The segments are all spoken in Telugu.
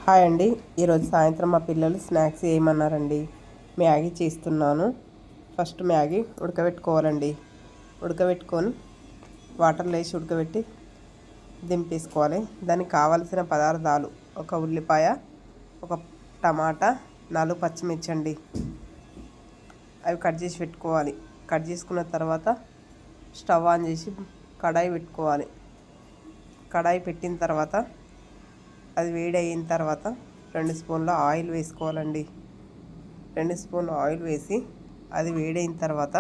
హాయ్ అండి. ఈరోజు సాయంత్రం మా పిల్లలు స్నాక్స్ చేయమన్నారండి. మ్యాగీ చేస్తున్నాను. ఫస్ట్ మ్యాగీ ఉడకబెట్టుకోవాలండి. ఉడకబెట్టుకొని వాటర్లో వేసి ఉడకబెట్టి దింపేసుకోవాలి. దానికి కావలసిన పదార్థాలు: ఒక ఉల్లిపాయ, ఒక టమాటా, 4 పచ్చిమిర్చి అండి. అవి కట్ చేసి పెట్టుకోవాలి. కట్ చేసుకున్న తర్వాత స్టవ్ ఆన్ చేసి కడాయి పెట్టుకోవాలి. కడాయి పెట్టిన తర్వాత అది వేడి అయిన తర్వాత 2 స్పూన్ల ఆయిల్ వేసుకోవాలండి. 2 స్పూన్ల ఆయిల్ వేసి అది వేడైన తర్వాత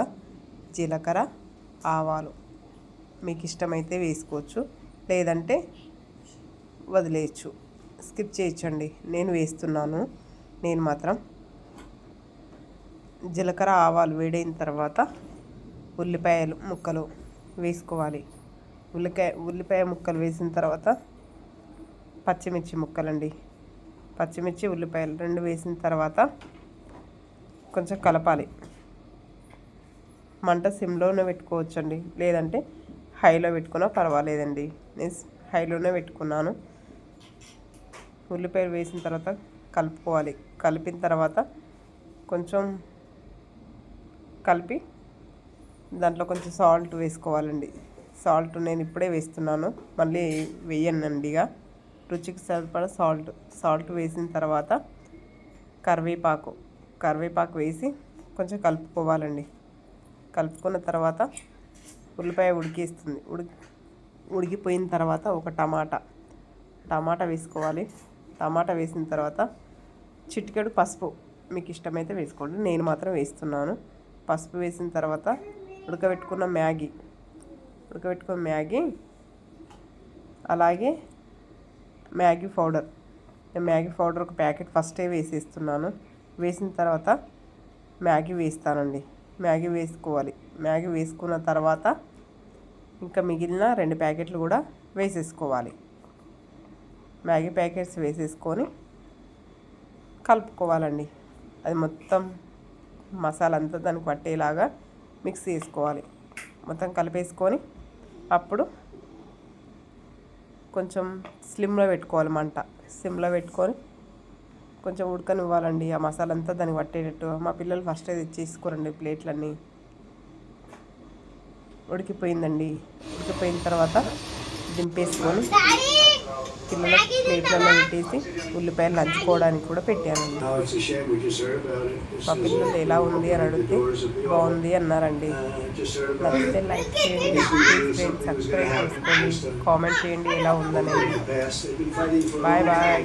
జీలకర్ర, ఆవాలు మీకు ఇష్టమైతే వేసుకోవచ్చు, లేదంటే వదిలేయచ్చు, స్కిప్ చేయొచ్చండి. నేను వేస్తున్నాను. నేను మాత్రం జీలకర్ర, ఆవాలు వేడైన తర్వాత ఉల్లిపాయలు ముక్కలు వేసుకోవాలి. ఉల్లిపాయ ముక్కలు వేసిన తర్వాత పచ్చిమిర్చి ముక్కలండి. పచ్చిమిర్చి, ఉల్లిపాయలు 2 వేసిన తర్వాత కొంచెం కలపాలి. మంట సిమ్లోనే పెట్టుకోవచ్చండి, లేదంటే హైలో పెట్టుకున్నా పర్వాలేదండి. నేను హైలోనే పెట్టుకున్నాను. ఉల్లిపాయలు వేసిన తర్వాత కలుపుకోవాలి. కలిపిన తర్వాత కొంచెం కలిపి దాంట్లో కొంచెం సాల్ట్ వేసుకోవాలండి. సాల్ట్ నేను ఇప్పుడే వేస్తున్నాను, మళ్ళీ వేయనండి. ఇక రుచికి సరిపడా సాల్ట్ వేసిన తర్వాత కరివేపాకు వేసి కొంచెం కలుపుకోవాలండి. కలుపుకున్న తర్వాత ఉల్లిపాయ ఉడికిపోయిన తర్వాత ఒక టమాటా వేసుకోవాలి. టమాటా వేసిన తర్వాత చిటికెడు పసుపు మీకు ఇష్టమైతే వేసుకోండి, నేను మాత్రం వేస్తున్నాను. పసుపు వేసిన తర్వాత ఉడకబెట్టుకున్న మ్యాగీ, అలాగే మ్యాగీ పౌడర్ ఒక ప్యాకెట్ ఫస్టే వేసేస్తున్నాను. వేసిన తర్వాత మ్యాగీ వేస్తానండి. మ్యాగీ వేసుకోవాలి. మ్యాగీ వేసుకున్న తర్వాత ఇంకా మిగిలిన 2 ప్యాకెట్లు కూడా వేసేసుకోవాలి. మ్యాగీ ప్యాకెట్స్ వేసేసుకొని కలుపుకోవాలండి. అది మొత్తం మసాలా అంతా దానికి పట్టేలాగా మిక్స్ చేసుకోవాలి. మొత్తం కలిపేసుకొని అప్పుడు కొంచెం స్లిమ్లో పెట్టుకోవాలి. మంట సిమ్లో పెట్టుకొని కొంచెం ఉడకనివ్వాలండి. ఆ మసాలా అంతా దానికి పట్టేటట్టు. మా పిల్లలు ఫస్ట్ తెచ్చేసుకోరండి ప్లేట్లన్నీ. ఉడికిపోయిందండి. ఉడికిపోయిన తర్వాత దింపేసుకొని పిల్లల ప్లేట్లలో పెట్టేసి ఉల్లిపాయలు నంచుకోవడానికి కూడా పెట్టానండి. మా పిల్లలు ఎలా ఉంది అని అడిగితే బాగుంది అన్నారండి. నచ్చితే లైక్ చేయండి, ప్లీజ్ సబ్స్క్రైబ్ చేసుకోండి, కామెంట్ చేయండి ఎలా ఉందనేది. Bye bye.